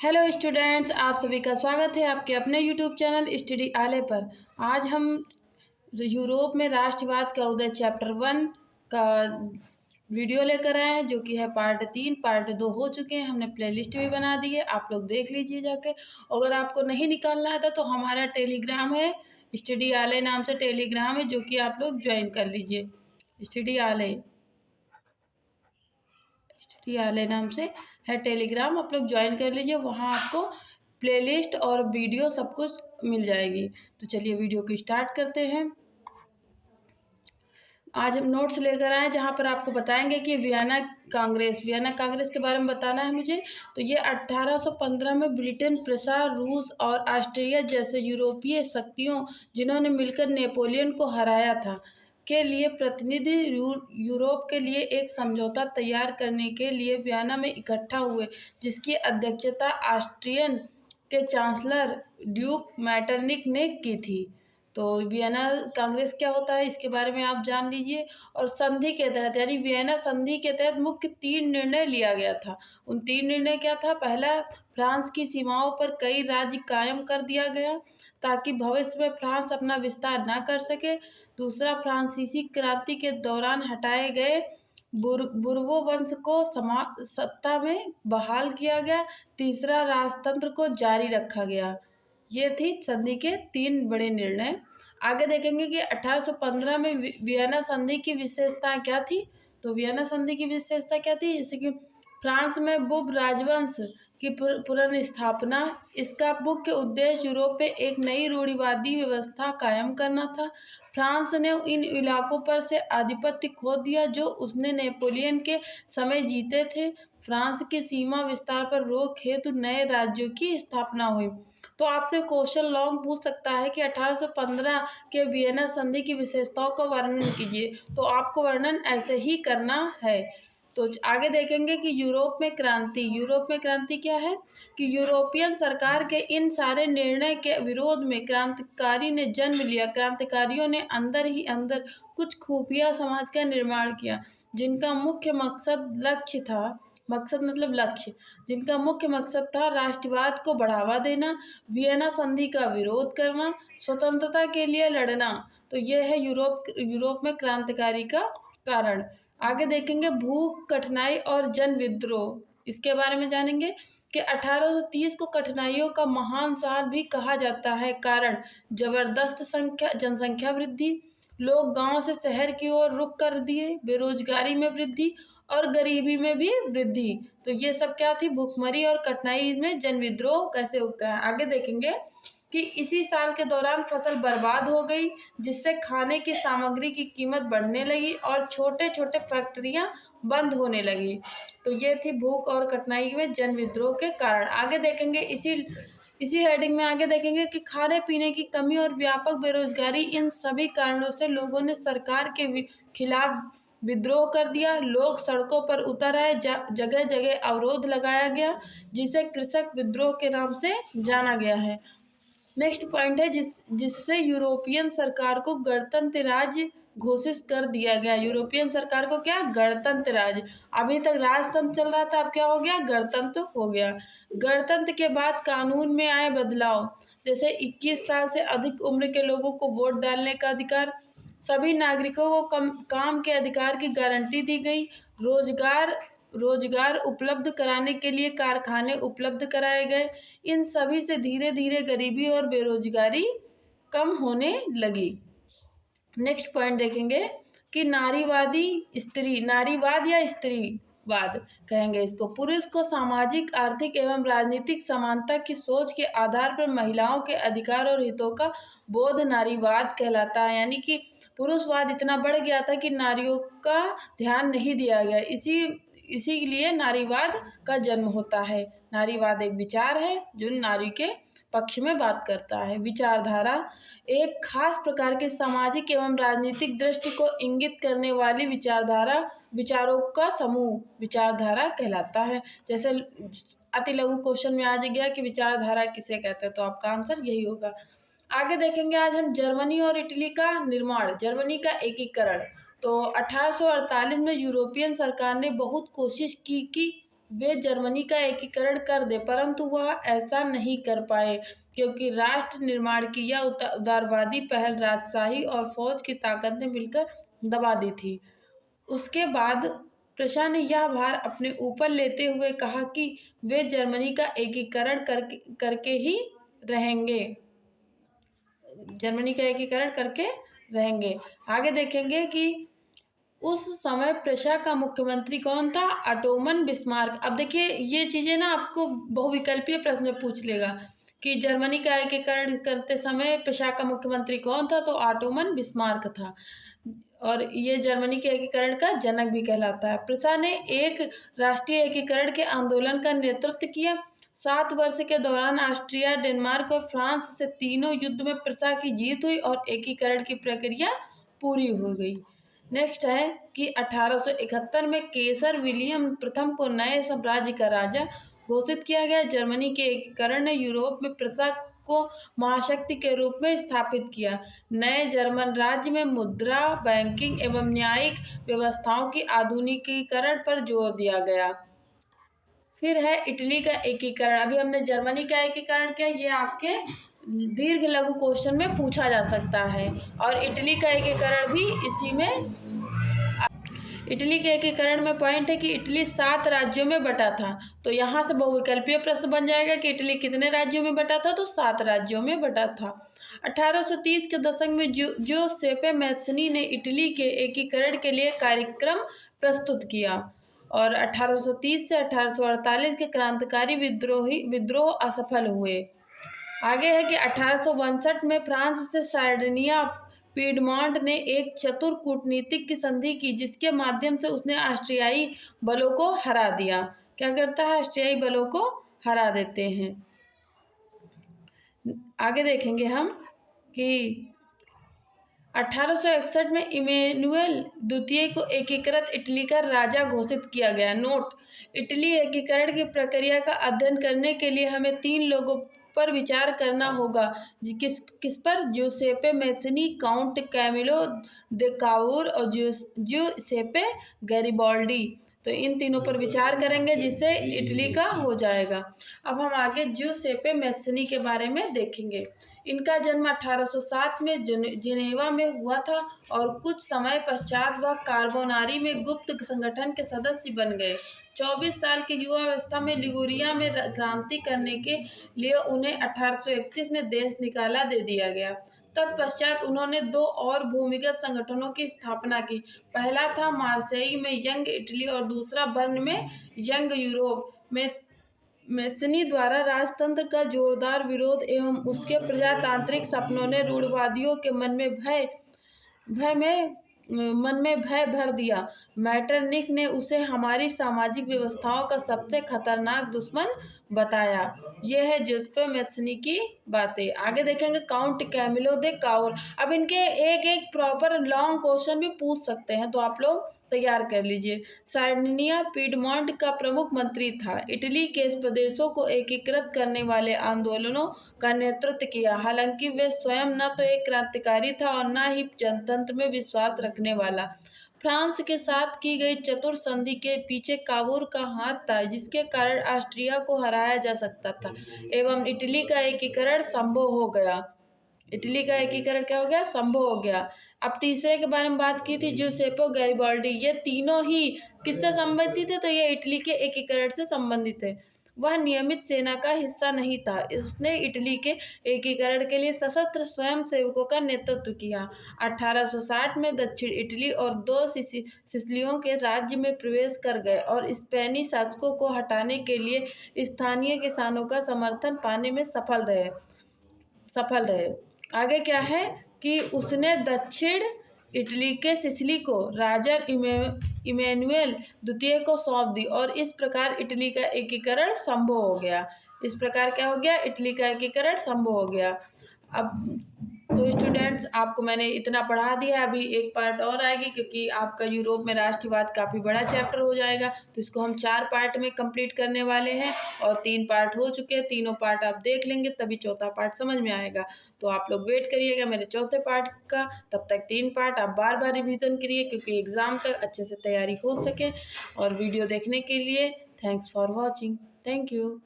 Hello students, आप सभी का स्वागत है आपके अपने यूट्यूब चैनल स्टडी आले पर। आज हम यूरोप में राष्ट्रवाद का उदय चैप्टर 1 का वीडियो लेकर आए हैं, जो कि है पार्ट 3। पार्ट 2 हो चुके हैं, हमने प्लेलिस्ट भी बना दी है, आप लोग देख लीजिए जाके। अगर आपको नहीं निकालना है तो हमारा टेलीग्राम है, स्टडी आले नाम से टेलीग्राम है, जो कि आप लोग ज्वाइन कर लीजिए। स्टडी आले आले नाम से है टेलीग्राम, आप लोग ज्वाइन कर लीजिए। वहाँ आपको प्लेलिस्ट और वीडियो सब कुछ मिल जाएगी। तो चलिए वीडियो को स्टार्ट करते हैं। आज हम नोट्स लेकर आए जहाँ पर आपको बताएंगे कि वियना कांग्रेस के बारे में बताना है मुझे। तो ये 1815 में ब्रिटेन, प्रसा, रूस और ऑस्ट्रिया जैसे यूरोपीय शक्तियों, जिन्होंने मिलकर नेपोलियन को हराया था, के लिए प्रतिनिधि यूरोप के लिए एक समझौता तैयार करने के लिए वियना में इकट्ठा हुए, जिसकी अध्यक्षता ऑस्ट्रियन के चांसलर ड्यूक मैटरनिक ने की थी। तो वियना कांग्रेस क्या होता है इसके बारे में आप जान लीजिए। और संधि के तहत, यानी वियना संधि के तहत मुख्य 3 निर्णय लिया गया था। उन 3 निर्णय क्या था? पहला, फ्रांस की सीमाओं पर कई राज्य कायम कर दिया गया ताकि भविष्य में फ्रांस अपना विस्तार न कर सके। दूसरा, फ्रांसीसी क्रांति के दौरान हटाए गए बुर्बो वंश को सत्ता में बहाल किया गया। तीसरा, राजतंत्र को जारी रखा गया। ये थी संधि के 3 बड़े निर्णय। आगे देखेंगे कि 1815 में वियना संधि की विशेषता क्या थी। तो वियना संधि की विशेषता क्या थी? जैसे कि फ्रांस में बुब राजवंश की पुनर्स्थापना। इसका मुख्य उद्देश्य यूरोप में एक नई रूढ़िवादी व्यवस्था कायम करना था। फ्रांस ने इन इलाकों पर से आधिपत्य खो दिया जो उसने नेपोलियन के समय जीते थे। फ्रांस की सीमा विस्तार पर रोक हेतु नए राज्यों की स्थापना हुई। तो आपसे क्वेश्चन लॉन्ग पूछ सकता है कि 1815 के वियना संधि की विशेषताओं का वर्णन कीजिए। तो आपको वर्णन ऐसे ही करना है। तो आगे देखेंगे कि यूरोप में क्रांति क्या है? कि यूरोपियन सरकार के इन सारे निर्णय के विरोध में क्रांतिकारी ने जन्म लिया। क्रांतिकारियों ने अंदर ही अंदर कुछ खुफिया समाज का निर्माण किया, जिनका मुख्य लक्ष्य, जिनका मुख्य मकसद था राष्ट्रवाद को बढ़ावा देना, वियना संधि का विरोध करना, स्वतंत्रता के लिए लड़ना। तो यह है यूरोप में क्रांतिकारी का कारण। आगे देखेंगे भूख, कठिनाई और जन विद्रोह, इसके बारे में जानेंगे कि 1830 को कठिनाइयों का महान साल भी कहा जाता है। कारण, जबरदस्त जनसंख्या वृद्धि, लोग गांव से शहर की ओर रुख कर दिए, बेरोजगारी में वृद्धि और गरीबी में भी वृद्धि। तो ये सब क्या थी? भूखमरी और कठिनाई में जन विद्रोह कैसे होता है। आगे देखेंगे कि इसी साल के दौरान फसल बर्बाद हो गई, जिससे खाने की सामग्री की कीमत बढ़ने लगी और छोटे छोटे फैक्ट्रियां बंद होने लगी। तो ये थी भूख और कठिनाई में जन विद्रोह के कारण। आगे देखेंगे इसी हेडिंग में आगे देखेंगे कि खाने पीने की कमी और व्यापक बेरोजगारी, इन सभी कारणों से लोगों ने सरकार के खिलाफ विद्रोह कर दिया। लोग सड़कों पर उतर आए, जगह जगह अवरोध लगाया गया, जिसे कृषक विद्रोह के नाम से जाना गया है। नेक्स्ट पॉइंट है जिससे यूरोपियन सरकार को गणतंत्र राज्य घोषित कर दिया गया। यूरोपियन सरकार को क्या? गणतंत्र राज्य। अभी तक राजतंत्र चल रहा था, अब क्या हो गया? गणतंत्र हो गया। गणतंत्र के बाद कानून में आए बदलाव, जैसे 21 साल से अधिक उम्र के लोगों को वोट डालने का अधिकार, सभी नागरिकों को काम के अधिकार की गारंटी दी गई, रोजगार उपलब्ध कराने के लिए कारखाने उपलब्ध कराए गए। इन सभी से धीरे धीरे गरीबी और बेरोजगारी कम होने लगी। नेक्स्ट पॉइंट देखेंगे कि नारीवाद या स्त्रीवाद कहेंगे इसको। पुरुष को सामाजिक, आर्थिक एवं राजनीतिक समानता की सोच के आधार पर महिलाओं के अधिकार और हितों का बोध नारीवाद कहलाता है। यानी कि पुरुषवाद इतना बढ़ गया था कि नारियों का ध्यान नहीं दिया गया, इसीलिए नारीवाद का जन्म होता है। नारीवाद एक विचार है जो नारी के पक्ष में बात करता है। विचारधारा एक खास प्रकार के सामाजिक एवं राजनीतिक दृष्टि को इंगित करने वाली विचारों का समूह विचारधारा कहलाता है। जैसे अति लघु क्वेश्चन में आ गया कि विचारधारा किसे कहते हैं, तो आपका आंसर यही होगा। आगे देखेंगे आज हम जर्मनी और इटली का निर्माण, जर्मनी का एकीकरण। तो 1848 में यूरोपियन सरकार ने बहुत कोशिश की कि वे जर्मनी का एकीकरण कर दे, परंतु वह ऐसा नहीं कर पाए क्योंकि राष्ट्र निर्माण की यह उदारवादी पहल राजशाही और फौज की ताकत ने मिलकर दबा दी थी। उसके बाद प्रशा ने यह भार अपने ऊपर लेते हुए कहा कि वे जर्मनी का एकीकरण करके ही रहेंगे, जर्मनी का एकीकरण करके रहेंगे। आगे देखेंगे कि उस समय प्रशा का मुख्यमंत्री कौन था? Ottoman Bismarck. अब देखिए ये चीजें ना आपको बहुविकल्पीय प्रश्न में पूछ लेगा कि जर्मनी का एकीकरण करते समय प्रशा का मुख्यमंत्री कौन था? तो ऑटोमन बिस्मार्क था और ये जर्मनी के एकीकरण का जनक भी कहलाता है। प्रशा ने एक राष्ट्रीय एकीकरण के आंदोलन का नेतृत्व किया। 7 वर्ष के दौरान ऑस्ट्रिया, डेनमार्क और फ्रांस से तीनों युद्ध में प्रशा की जीत हुई और एकीकरण की प्रक्रिया पूरी हो गई। नेक्स्ट है कि 1871 में केसर विलियम प्रथम को नए साम्राज्य का राजा घोषित किया गया। जर्मनी के एकीकरण ने यूरोप में प्रशा को महाशक्ति के रूप में स्थापित किया। नए जर्मन राज्य में मुद्रा, बैंकिंग एवं न्यायिक व्यवस्थाओं की आधुनिकीकरण पर जोर दिया गया। फिर है इटली का एकीकरण। अभी हमने जर्मनी का एकीकरण किया, ये आपके दीर्घ लघु क्वेश्चन में पूछा जा सकता है। और इटली का एकीकरण भी इसी में, इटली के एकीकरण में पॉइंट है कि इटली 7 राज्यों में बटा था। तो यहाँ से बहुविकल्पीय प्रश्न बन जाएगा कि इटली कितने राज्यों में बटा था? तो 7 राज्यों में बटा था। 1830 के दशक में जोसेपे मैत्सनी ने इटली के एकीकरण के लिए कार्यक्रम प्रस्तुत किया और 1830 से 1848 के क्रांतिकारी विद्रोह असफल हुए। आगे है कि 1862 में फ्रांस से सार्डिनिया पीडमोंट ने एक चतुर कूटनीतिक की संधि की जिसके माध्यम से उसने ऑस्ट्रियाई बलों को हरा दिया। क्या करता है? ऑस्ट्रियाई बलों को हरा देते हैं। आगे देखेंगे हम कि 1861 में इमैनुअल द्वितीय को एकीकृत इटली का राजा घोषित किया गया। नोट: इटली एकीकरण की प्रक्रिया का अध्ययन करने के लिए हमें 3 लोगों पर विचार करना होगा। किस पर? जोसेपे मैत्सनी, काउंट कैमिलो दे काउर और जोसेपे गैरिबाल्डी। तो इन तीनों पर विचार करेंगे जिससे इटली का हो जाएगा। अब हम आगे जोसेपे मैत्सनी के बारे में देखेंगे। इनका जन्म 1807 में जिनेवा में हुआ था और कुछ समय पश्चात वह कार्बोनारी में गुप्त संगठन के सदस्य बन गए। 24 साल की युवावस्था में लिगुरिया में क्रांति करने के लिए उन्हें 1831 में देश निकाला दे दिया गया। तत्पश्चात उन्होंने 2 और भूमिगत संगठनों की स्थापना की। पहला था मार्सेई में यंग इटली और दूसरा बर्न में यंग यूरोप में। मैत्सनी द्वारा राजतंत्र का जोरदार विरोध एवं उसके प्रजातांत्रिक सपनों ने रूढ़िवादियों के मन में भय भर दिया। मैटरनिख ने उसे हमारी सामाजिक व्यवस्थाओं का सबसे खतरनाक दुश्मन बताया। यह है जोसेपे मैत्सनी की बातें। आगे देखेंगे काउंट कैमिलो दे काउर। अब इनके एक एक प्रॉपर लॉन्ग क्वेश्चन भी पूछ सकते हैं, तो आप लोग तैयार कर लीजिए। सार्डिनिया पीडमोंट का प्रमुख मंत्री था। इटली के इस प्रदेशों को एकीकृत करने वाले आंदोलनों का नेतृत्व किया। हालांकि वे स्वयं न तो एक क्रांतिकारी था और न ही जनतंत्र में विश्वास रखने वाला। फ्रांस के साथ की गई चतुर संधि के पीछे काबूर का हाथ था जिसके कारण ऑस्ट्रिया को हराया जा सकता था एवं इटली का एकीकरण संभव हो गया। इटली का एकीकरण क्या हो गया? संभव हो गया। अब तीसरे के बारे में बात की थी, जोसेपे गैरिबाल्डी। ये तीनों ही किससे संबंधित थे? तो ये इटली के एकीकरण से संबंधित है। वह नियमित सेना का हिस्सा नहीं था। उसने इटली के एकीकरण के लिए सशस्त्र स्वयंसेवकों का नेतृत्व किया। 1860 में दक्षिण इटली और 2 सिसिलियों के राज्य में प्रवेश कर गए और स्पेनी शासकों को हटाने के लिए स्थानीय किसानों का समर्थन पाने में सफल रहे। आगे क्या है कि उसने दक्षिण इटली के सिसिली को राजा इमैनुअल द्वितीय को सौंप दी और इस प्रकार इटली का एकीकरण संभव हो गया। इस प्रकार क्या हो गया? इटली का एकीकरण संभव हो गया। अब तो स्टूडेंट्स आपको मैंने इतना पढ़ा दिया, अभी एक पार्ट और आएगी क्योंकि आपका यूरोप में राष्ट्रवाद काफ़ी बड़ा चैप्टर हो जाएगा, तो इसको हम 4 पार्ट में कंप्लीट करने वाले हैं और 3 पार्ट हो चुके हैं। तीनों पार्ट आप देख लेंगे तभी चौथा पार्ट समझ में आएगा। तो आप लोग वेट करिएगा मेरे चौथे पार्ट का। तब तक 3 पार्ट आप बार बार रिवीजन करिए क्योंकि एग्ज़ाम तक अच्छे से तैयारी हो सके। और वीडियो देखने के लिए thanks for watching. Thank you.